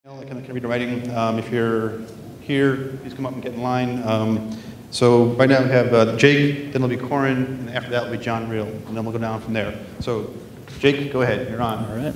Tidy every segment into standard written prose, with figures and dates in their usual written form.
Can read writing. If you're here, please come up and get in line. So right now we have Jake, then it'll be Corran, and after that will be Jon Riehl, and then we'll go down from there. So Jake, go ahead, you're on. All right.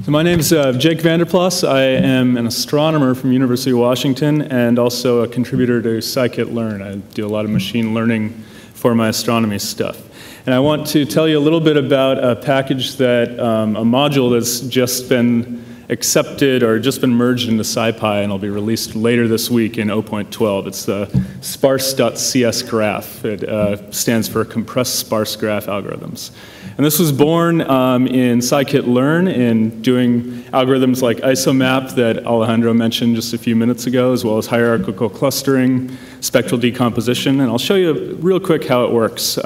So my name is Jake Vanderplas. I am an astronomer from University of Washington and also a contributor to scikit-learn. I do a lot of machine learning for my astronomy stuff. And I want to tell you a little bit about a package that, a module that's just been accepted or just been merged into SciPy and will be released later this week in 0.12. It's the Sparse.cs graph. It stands for Compressed Sparse Graph Algorithms. And this was born in scikit-learn in doing algorithms like isomap that Alejandro mentioned just a few minutes ago, as well as hierarchical clustering, spectral decomposition. And I'll show you real quick how it works.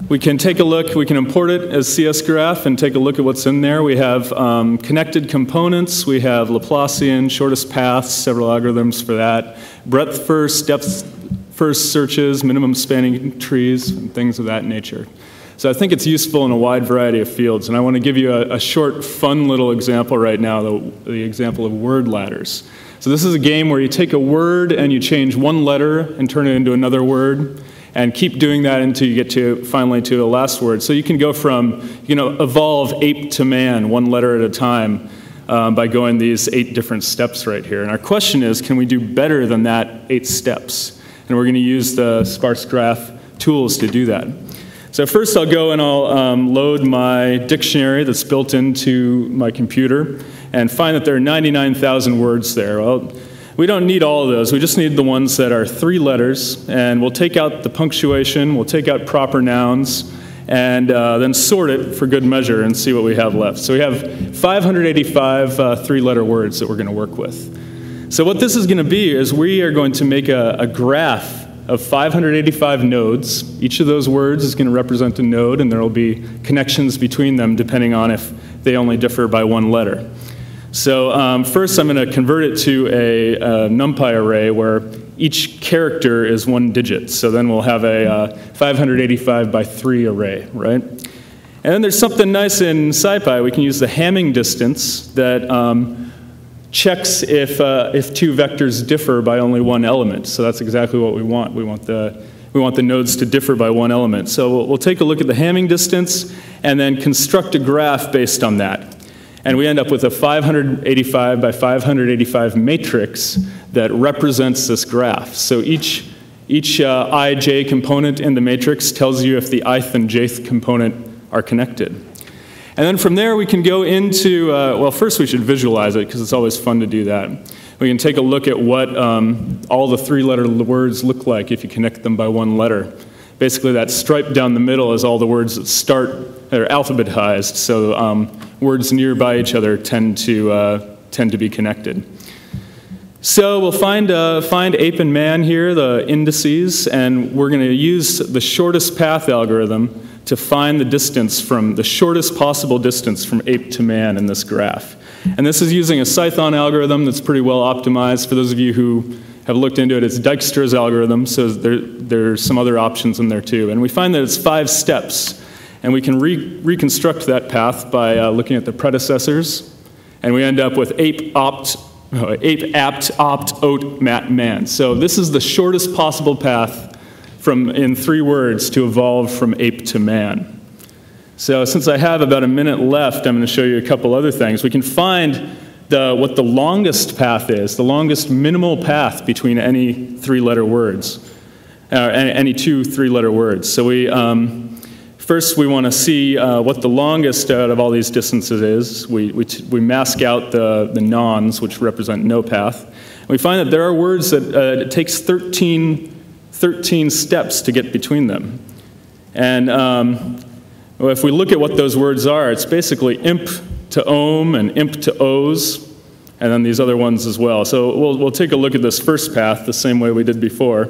We can take a look, we can import it as CSGraph and take a look at what's in there. We have connected components, we have Laplacian, shortest paths, several algorithms for that, breadth first, depth first searches, minimum spanning trees, and things of that nature. So I think it's useful in a wide variety of fields, and I want to give you a short, fun little example right now, the example of word ladders. So this is a game where you take a word and you change one letter and turn it into another word, and keep doing that until you get to finally to a last word. So you can go from, evolve ape to man, one letter at a time, by going these 8 different steps right here. And our question is, can we do better than that 8 steps? And we're going to use the sparse graph tools to do that. So first I'll go and I'll load my dictionary that's built into my computer and find that there are 99,000 words there. Well, we don't need all of those. We just need the ones that are 3 letters, and we'll take out the punctuation, we'll take out proper nouns, and then sort it for good measure and see what we have left. So we have 585 3-letter words that we're going to work with. So what this is going to be is we are going to make a graph of 585 nodes. Each of those words is going to represent a node, and there will be connections between them depending on if they only differ by 1 letter. So first I'm going to convert it to a NumPy array where each character is 1 digit. So then we'll have a 585 by 3 array, right? And then there's something nice in SciPy. We can use the Hamming distance that checks if 2 vectors differ by only 1 element. So that's exactly what we want. We want the nodes to differ by 1 element. So we'll take a look at the Hamming distance and then construct a graph based on that. And we end up with a 585 by 585 matrix that represents this graph. So each ij component in the matrix tells you if the ith and jth component are connected. And then from there we can go into, well, first we should visualize it because it's always fun to do that. We can take a look at what all the 3-letter words look like if you connect them by 1 letter. Basically that stripe down the middle is all the words that start, they're alphabetized, so words nearby each other tend to be connected. So we'll find ape and man here, the indices, and we're going to use the shortest path algorithm to find the distance from the shortest possible distance from ape to man in this graph. And this is using a Cython algorithm that's pretty well optimized. For those of you who have looked into it, it's Dijkstra's algorithm, so there's some other options in there too. And we find that it's 5 steps, and we can reconstruct that path by looking at the predecessors, and we end up with ape, apt, opt, oat, mat, man. So this is the shortest possible path in 3 words to evolve from ape to man. So since I have about a minute left, I'm going to show you a couple other things. We can find what the longest path is, the longest minimal path between any 3-letter words, any 2 3-letter words. So first we want to see what the longest out of all these distances is. We mask out the nons, which represent no path. And we find that there are words that it takes 13 steps to get between them. And if we look at what those words are, it's basically imp to ohm and imp to o's, and then these other ones as well. So we'll take a look at this first path the same way we did before,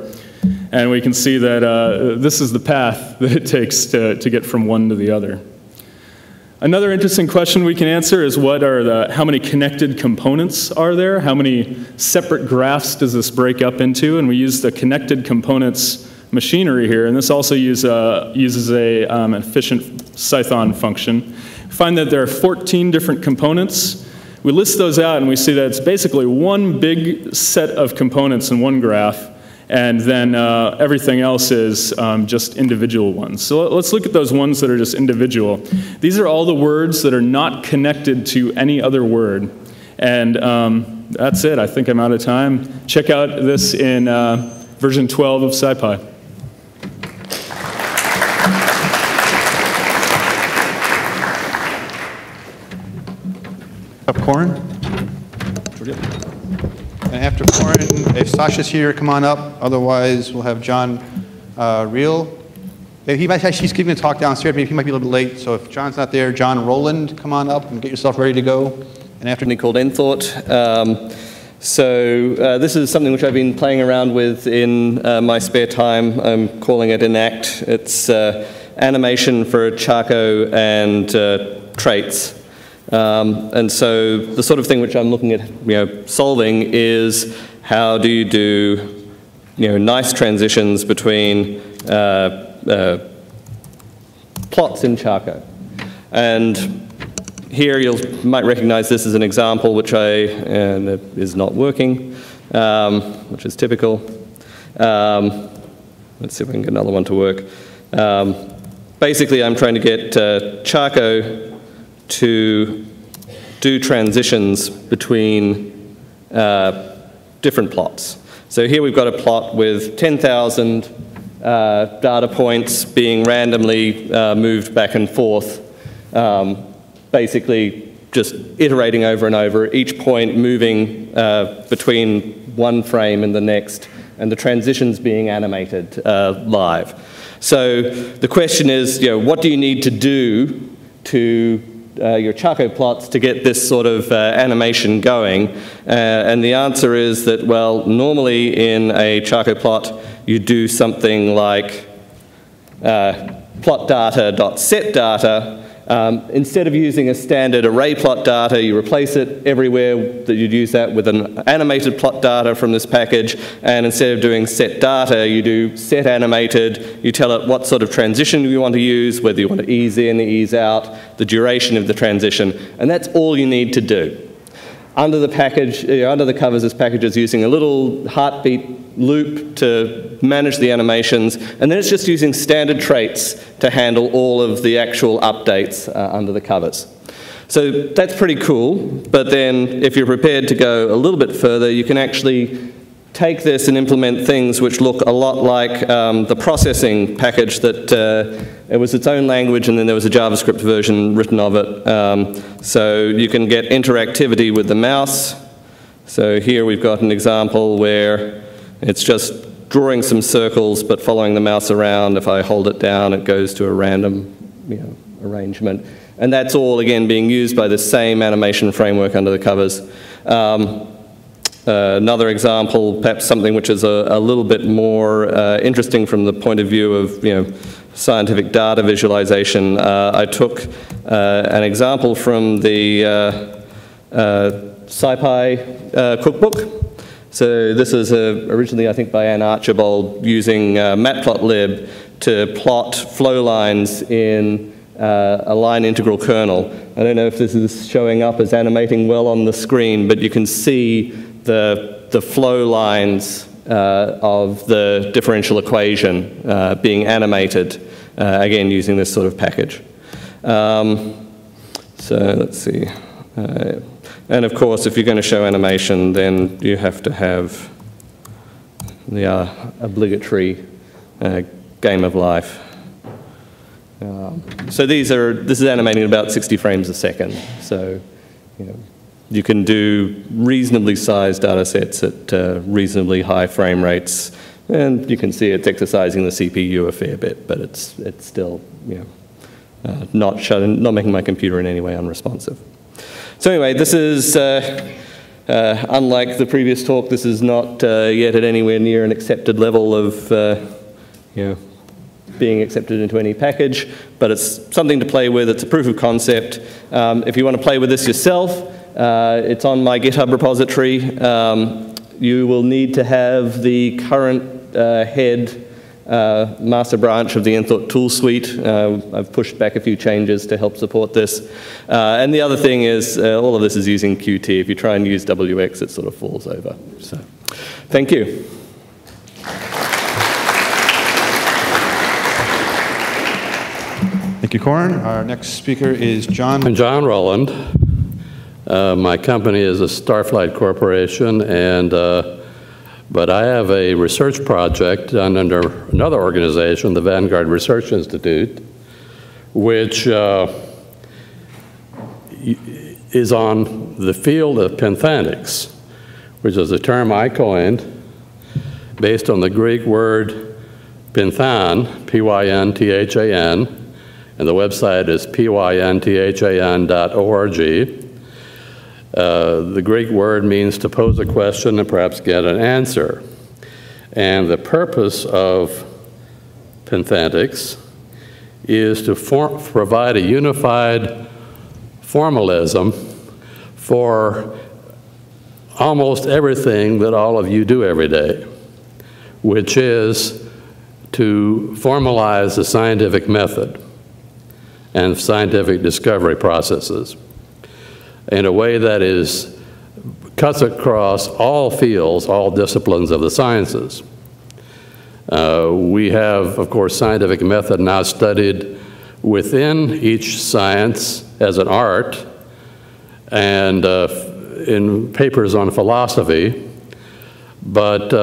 and we can see that this is the path that it takes to get from one to the other. Another interesting question we can answer is how many connected components are there? How many separate graphs does this break up into? And we use the connected components machinery here, and this also uses an efficient Cython function. We find that there are 14 different components We list those out and we see that it's basically one big set of components in one graph, and then everything else is just individual ones. So let's look at those ones that are just individual. These are all the words that are not connected to any other word. And that's it. I think I'm out of time. Check out this in version 12 of SciPy. Up Corran. And after Corran, if Sasha's here, come on up. Otherwise, we'll have Jon Riehl. He's giving a talk downstairs. Maybe he might be a little bit late. So if Jon's not there, Jon Roland, come on up and get yourself ready to go. And after called Enthought. This is something which I've been playing around with in my spare time. I'm calling it Enact. It's animation for Chaco and traits. And so the sort of thing which I'm looking at, solving is how do you do, nice transitions between plots in Chaco. And here you might recognize this as an example which is not working, which is typical. Let's see if we can get another one to work. Basically, I'm trying to get Chaco to do transitions between different plots. So here we've got a plot with 10,000 data points being randomly moved back and forth, basically just iterating over and over, each point moving between one frame and the next, and the transitions being animated live. So the question is, what do you need to do to your Chaco plots to get this sort of animation going? And the answer is that, well, normally in a Chaco plot, you do something like plot data.set data. Instead of using a standard array plot data, you replace it everywhere that you'd use that with an animated plot data from this package, and instead of doing set data, you do set animated. You tell it what sort of transition you want to use, whether you want to ease in, ease out, the duration of the transition, and that's all you need to do. Under the package, under the covers, this package is using a little heartbeat loop to manage the animations, and then it's just using standard traits to handle all of the actual updates under the covers. So that's pretty cool, but then if you're prepared to go a little bit further, you can actually take this and implement things which look a lot like the processing package that it was its own language, and then there was a JavaScript version written of it. So you can get interactivity with the mouse. So here we've got an example where it's just drawing some circles but following the mouse around. If I hold it down, it goes to a random arrangement. And that's all, again, being used by the same animation framework under the covers. Another example, perhaps something which is a little bit more interesting from the point of view of scientific data visualization. I took an example from the SciPy cookbook. So this is originally, I think, by Ann Archibald, using matplotlib to plot flow lines in a line integral kernel. I don't know if this is showing up as animating well on the screen, but you can see the flow lines of the differential equation being animated, again, using this sort of package. So let's see. And of course, if you're going to show animation, then you have to have the obligatory game of life. So this is animating at about 60 frames a second. So, you can do reasonably sized data sets at reasonably high frame rates, and you can see it's exercising the CPU a fair bit, but it's still, not making my computer in any way unresponsive. So anyway, this is, unlike the previous talk, this is not yet at anywhere near an accepted level of, being accepted into any package, but it's something to play with. It's a proof of concept. If you want to play with this yourself, it's on my GitHub repository. You will need to have the current head master branch of the nthought tool suite. I've pushed back a few changes to help support this. And the other thing is, all of this is using Qt. If you try and use WX, it sort of falls over. So, thank you. Thank you, Corran. Our next speaker is Jon. I'm Jon Roland. My company is a Starflight Corporation, but I have a research project done under another organization, the Vanguard Research Institute, which is on the field of Pynthantics, which is a term I coined based on the Greek word Pynthan, P-Y-N-T-H-A-N, and the website is pynthan.org. The Greek word means to pose a question and perhaps get an answer. And the purpose of Pynthantics is to provide a unified formalism for almost everything that all of you do every day, which is to formalize the scientific method and scientific discovery processes in a way that cuts across all fields, all disciplines of the sciences. We have, of course, scientific method now studied within each science as an art and in papers on philosophy, but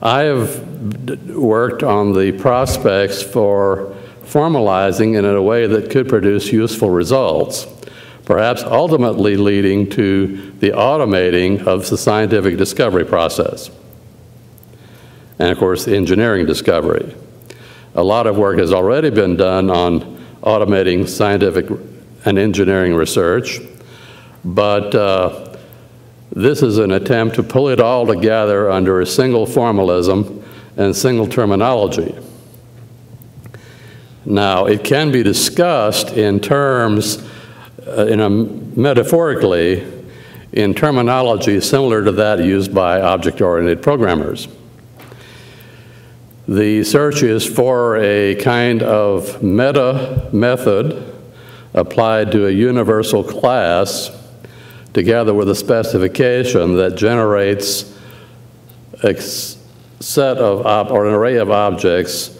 I have worked on the prospects for formalizing it in a way that could produce useful results, perhaps ultimately leading to the automating of the scientific discovery process. And of course, the engineering discovery. A lot of work has already been done on automating scientific and engineering research, but this is an attempt to pull it all together under a single formalism and single terminology. Now, it can be discussed in terms, metaphorically, in terminology similar to that used by object-oriented programmers. The search is for a kind of meta method applied to a universal class together with a specification that generates a set of, or an array of objects,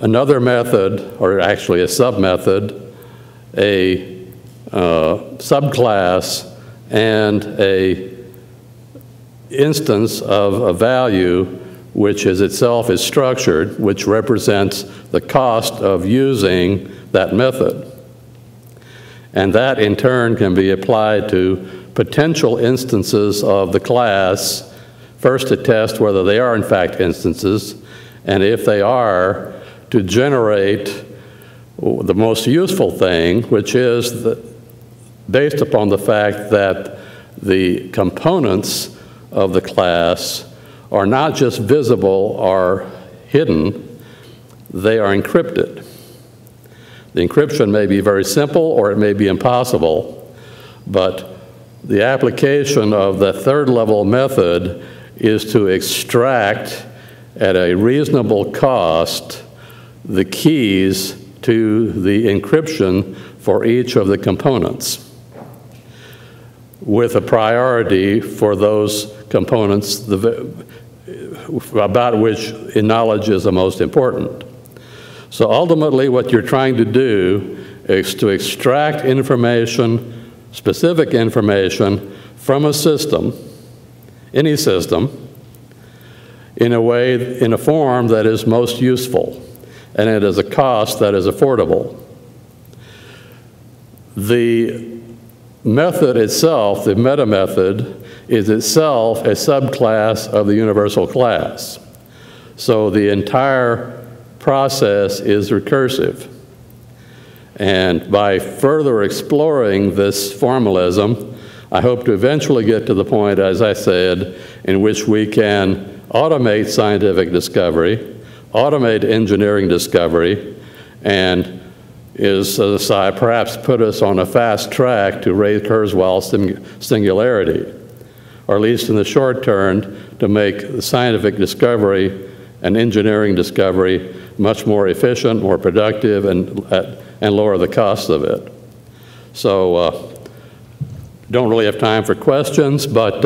another method, or actually a sub-method, a subclass, and a instance of a value which is itself is structured, which represents the cost of using that method. And that in turn can be applied to potential instances of the class, first to test whether they are in fact instances, and if they are, to generate the most useful thing, which is based upon the fact that the components of the class are not just visible or hidden, they are encrypted. The encryption may be very simple or it may be impossible, but the application of the third level method is to extract at a reasonable cost the keys to the encryption for each of the components, with a priority for those components about which knowledge is the most important. So ultimately what you're trying to do is to extract information, specific information, from a system, any system, in a form that is most useful, and it is a cost that is affordable. The method itself, the meta method, is itself a subclass of the universal class. So the entire process is recursive. And by further exploring this formalism, I hope to eventually get to the point, as I said, in which we can automate scientific discovery, automate engineering discovery, and perhaps put us on a fast track to Ray Kurzweil's singularity, or at least in the short term, to make the scientific discovery an engineering discovery much more efficient, more productive, and lower the cost of it. So don't really have time for questions, but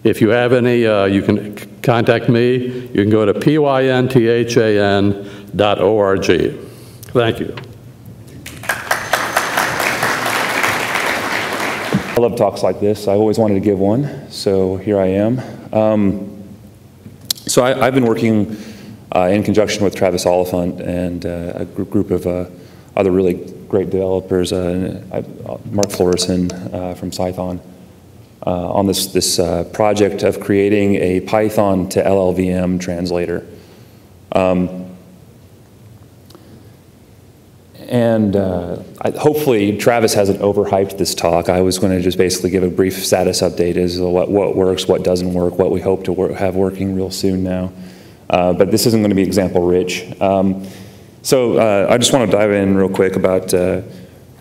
if you have any, you can contact me. You can go to pynthan.org. Thank you. I love talks like this. I always wanted to give one, so here I am. So I've been working in conjunction with Travis Oliphant and a group of other really great developers, Mark Florison from Python, on this project of creating a Python to LLVM translator. Hopefully Travis hasn't overhyped this talk. I was going to just basically give a brief status update as to what works, what doesn't work, what we hope to have working real soon now. But this isn't going to be example rich. So I just want to dive in real quick about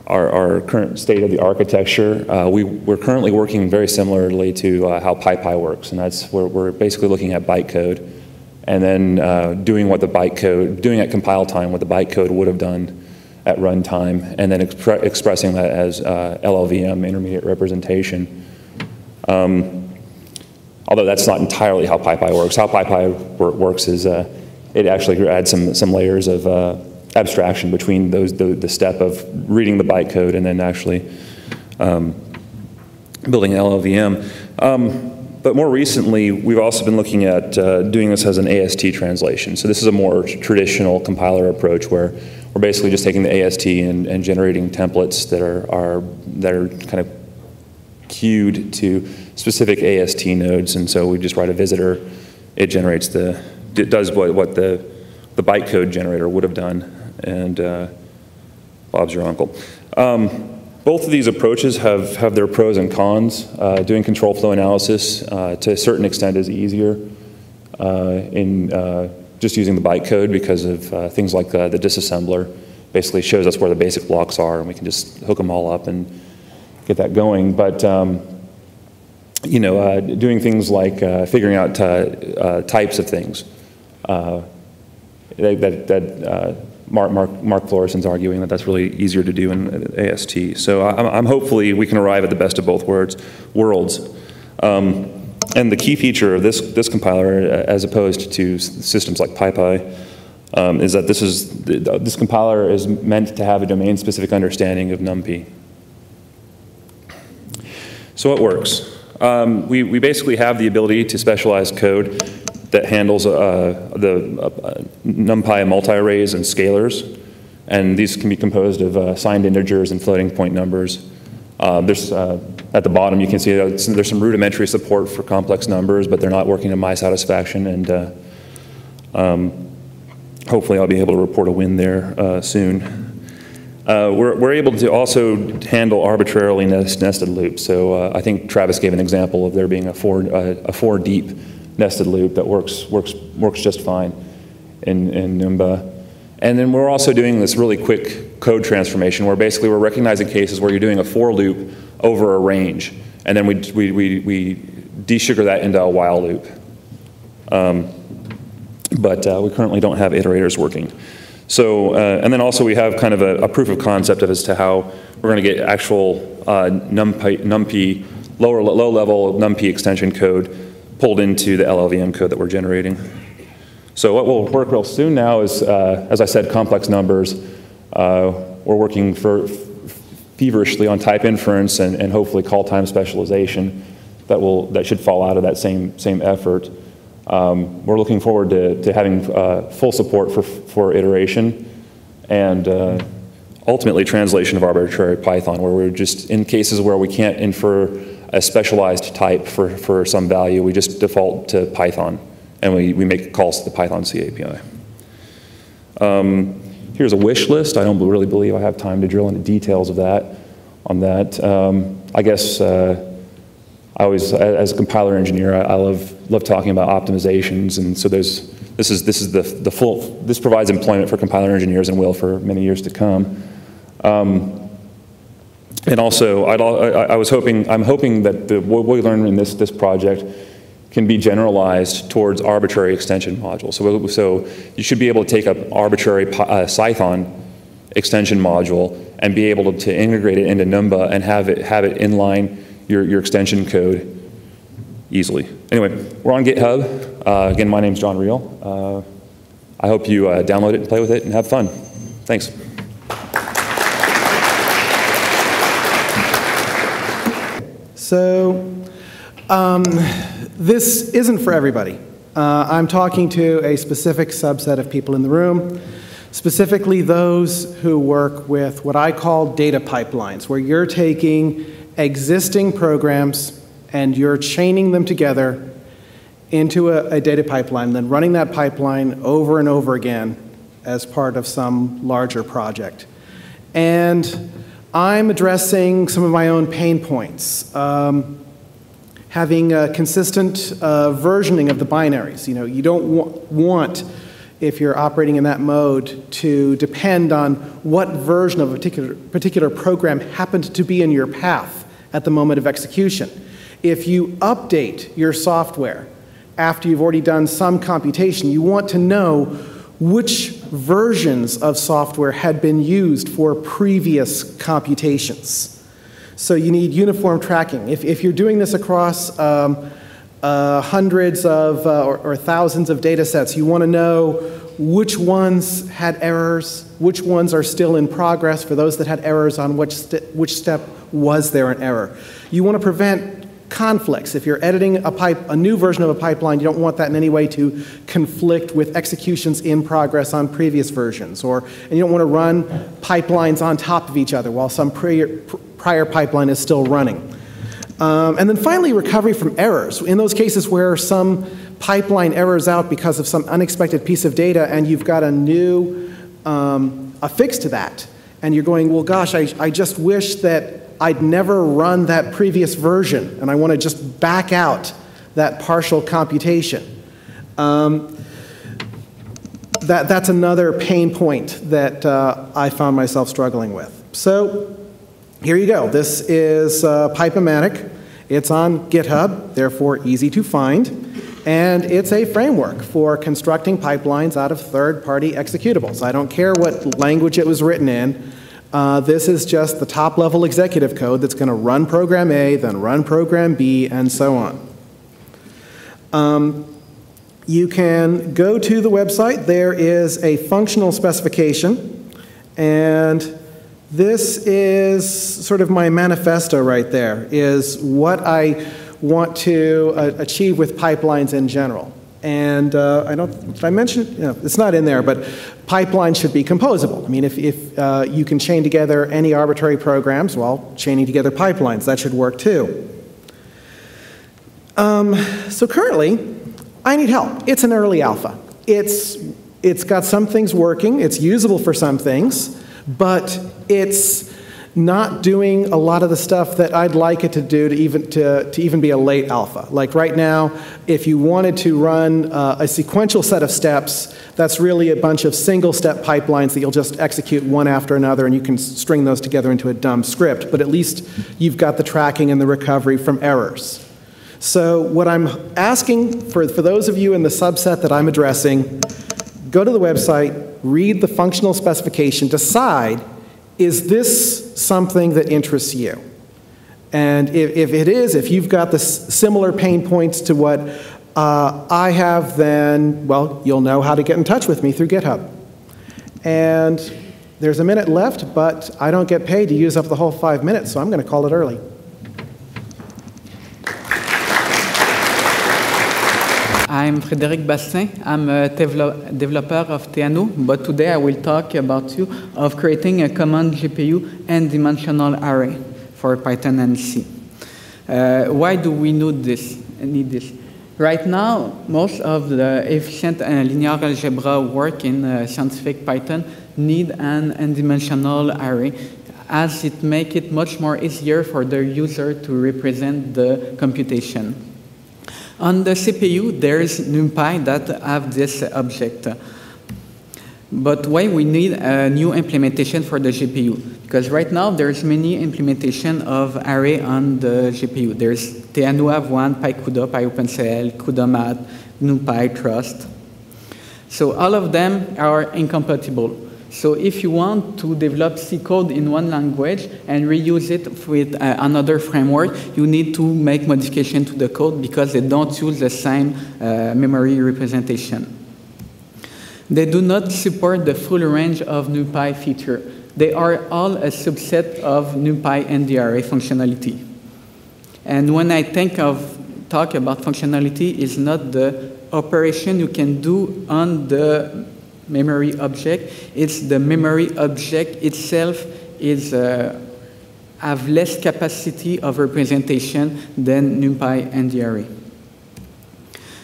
our current state of the architecture. We're currently working very similarly to how SciPy works, and that's where we're basically looking at bytecode and then doing at compile time what the bytecode would have done at runtime, and then expressing that as LLVM, intermediate representation. Although that's not entirely how SciPy works. How SciPy works is it actually adds some layers of abstraction between the step of reading the bytecode and then actually building LLVM. But more recently, we've also been looking at doing this as an AST translation. So this is a more traditional compiler approach where we're basically just taking the AST and generating templates that are kind of queued to specific AST nodes. And so we just write a visitor. It generates it does what the bytecode generator would have done. And Bob's your uncle. Both of these approaches have their pros and cons. Doing control flow analysis to a certain extent is easier in just using the bytecode because of things like the disassembler basically shows us where the basic blocks are, and we can just hook them all up and get that going. But doing things like figuring out types of things Mark Florison's arguing that that's really easier to do in AST. So I'm hopefully we can arrive at the best of both worlds. And the key feature of this compiler, as opposed to systems like SciPy, is that this compiler is meant to have a domain-specific understanding of NumPy. So it works. We basically have the ability to specialize code that handles the NumPy multi-arrays and scalars, and these can be composed of signed integers and floating point numbers. At the bottom you can see there's some rudimentary support for complex numbers, but they're not working to my satisfaction, and hopefully I'll be able to report a win there soon. We're able to also handle arbitrarily nested loops. So I think Travis gave an example of there being a four deep nested loop that works just fine in Numba. And then we're also doing this really quick code transformation where basically we're recognizing cases where you're doing a for loop over a range, and then we desugar that into a while loop. But we currently don't have iterators working. So, and then also we have kind of a proof of concept as to how we're going to get actual NumPy, low-level NumPy extension code pulled into the LLVM code that we're generating. So what will work real soon now is, as I said, complex numbers. We're working feverishly on type inference and hopefully call time specialization that should fall out of that same effort. We're looking forward to having full support for iteration and ultimately translation of arbitrary Python, where we're just in cases where we can't infer a specialized type for some value, we just default to Python and we make calls to the Python C API. Here's a wish list. I don't really believe I have time to drill into details of that. I guess I always, as a compiler engineer, I love talking about optimizations, and so this provides employment for compiler engineers and will for many years to come. And also, I'm hoping that what we learn in this project can be generalized towards arbitrary extension modules. So you should be able to take an arbitrary Python extension module and be able to integrate it into Numba and have it inline your extension code easily. Anyway, we're on GitHub. Again, my name's Jon Riehl. I hope you download it and play with it and have fun. Thanks. So this isn't for everybody. I'm talking to a specific subset of people in the room, specifically those who work with what I call data pipelines, where you're taking existing programs and you're chaining them together into a data pipeline, then running that pipeline over and over again as part of some larger project. And I'm addressing some of my own pain points. Having a consistent versioning of the binaries. You know, you don't want, if you're operating in that mode, to depend on what version of a particular program happened to be in your path at the moment of execution. If you update your software after you've already done some computation, you want to know which versions of software had been used for previous computations. So you need uniform tracking. If you're doing this across hundreds of or thousands of data sets, you want to know which ones had errors, which ones are still in progress for those that had errors, on which step was there an error. You want to prevent conflicts. If you're editing a new version of a pipeline, you don't want that in any way to conflict with executions in progress on previous versions, and you don't want to run pipelines on top of each other while some prior pipeline is still running. And then finally, recovery from errors. In those cases where some pipeline errors out because of some unexpected piece of data and you've got a new a fix to that, and you're going, well, gosh, I just wish that I'd never run that previous version, and I want to just back out that partial computation. That's another pain point that I found myself struggling with. So here you go. This is Pipe-o-matic. It's on GitHub, therefore easy to find, and it's a framework for constructing pipelines out of third-party executables. I don't care what language it was written in. This is just the top-level executive code that's going to run program A, then run program B, and so on. You can go to the website. There is a functional specification, and this is sort of my manifesto right there, is what I want to achieve with pipelines in general. And did I mention, you know, it's not in there, but pipelines should be composable. I mean, if you can chain together any arbitrary programs, well, chaining together pipelines, that should work too. So currently, I need help. It's an early alpha. It's got some things working, it's usable for some things, but it's not doing a lot of the stuff that I'd like it to do to even be a late alpha. Like right now, if you wanted to run a sequential set of steps, that's really a bunch of single-step pipelines that you'll just execute one after another, and you can string those together into a dumb script. But at least you've got the tracking and the recovery from errors. So what I'm asking for those of you in the subset that I'm addressing, go to the website, read the functional specification, decide, is this something that interests you? And if it is, if you've got the similar pain points to what I have, then, well, you'll know how to get in touch with me through GitHub. And there's a minute left, but I don't get paid to use up the whole 5 minutes, so I'm going to call it early. I'm Frédéric Bastien. I'm a developer of Theano, but today I will talk about you of creating a common GPU and dimensional array for Python and C. Why do we need this? Right now, most of the efficient linear algebra work in scientific Python need an n-dimensional array, as it makes it much more easier for the user to represent the computation. On the CPU, there is NumPy that have this object. But why we need a new implementation for the GPU? Because right now there's many implementation of array on the GPU. There's TNO have one, PyCUDA, PyOpenCL, CUDA-Mat, NumPy, Trust. So all of them are incompatible. So if you want to develop C code in one language and reuse it with another framework, you need to make modification to the code because they don't use the same memory representation. They do not support the full range of NumPy feature. They are all a subset of NumPy and the array functionality. And when I talk about functionality, it's not the operation you can do on the memory object. It's the memory object itself is have less capacity of representation than NumPy and the array.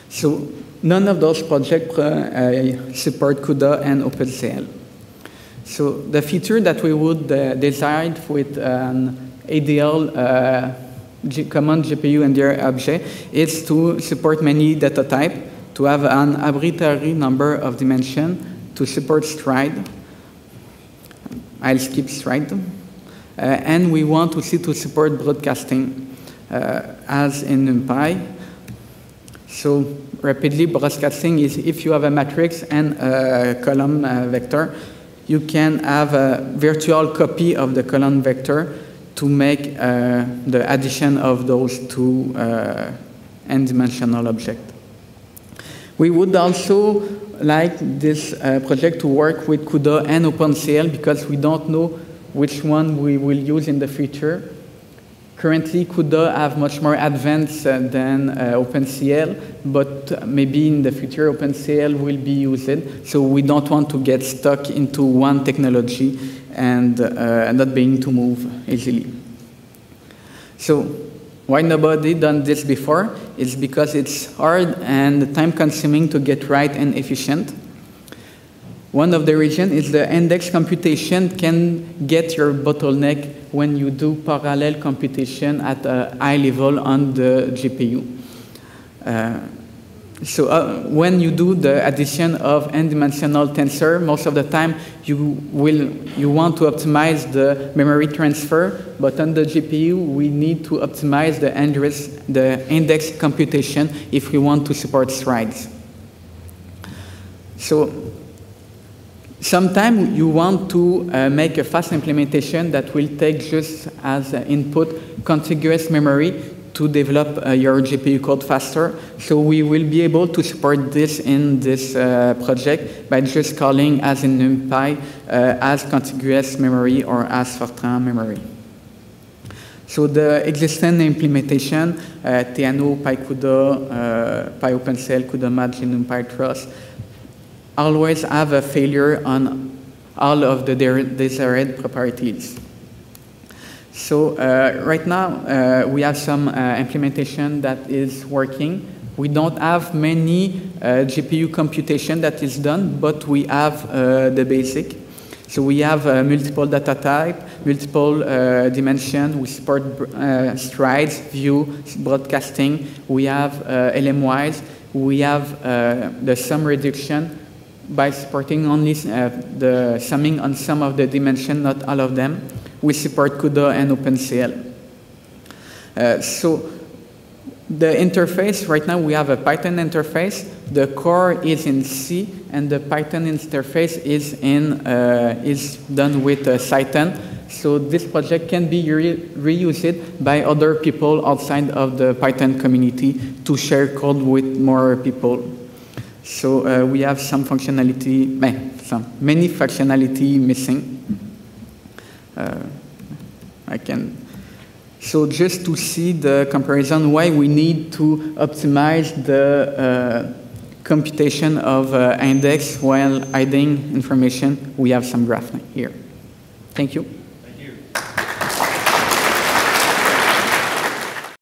So none of those projects support CUDA and OpenCL. So the feature that we would design with an ideal common GPU and their object is to support many data types, to have an arbitrary number of dimensions, to support stride. I'll skip stride. And we want to support broadcasting as in NumPy. So rapidly, broadcasting is if you have a matrix and a column vector, you can have a virtual copy of the column vector to make the addition of those two n-dimensional objects. We would also like this project to work with CUDA and OpenCL because we don't know which one we will use in the future. Currently, CUDA have much more advanced than OpenCL, but maybe in the future OpenCL will be used. So we don't want to get stuck into one technology and not being to move easily. So why nobody done this before? It's because it's hard and time-consuming to get right and efficient. One of the reasons is the index computation can get your bottleneck when you do parallel computation at a high level on the GPU. When you do the addition of n-dimensional tensor, most of the time you want to optimize the memory transfer, but on the GPU we need to optimize the index computation if we want to support strides. So sometimes you want to make a fast implementation that will take just as input contiguous memory to develop your GPU code faster. So we will be able to support this in this project by just calling as in NumPy as contiguous memory or as Fortran memory. So the existing implementation, TNO, PyCUDA, PyOpenCL, CUDA-Mat, NumPy, Trust, always have a failure on all of the desired properties. So right now, we have some implementation that is working. We don't have many GPU computation that is done, but we have the basic. So we have multiple data type, multiple dimension. We support strides, view, broadcasting. We have LM-wise. We have the sum reduction by supporting only the summing on some of the dimension, not all of them. We support CUDA and OpenCL. So the interface, right now we have a Python interface. The core is in C, and the Python interface is done with Cython. So this project can be reused by other people outside of the Python community to share code with more people. So we have some functionality, many functionality missing. So just to see the comparison, why we need to optimize the computation of index while hiding information, we have some graph here. Thank you.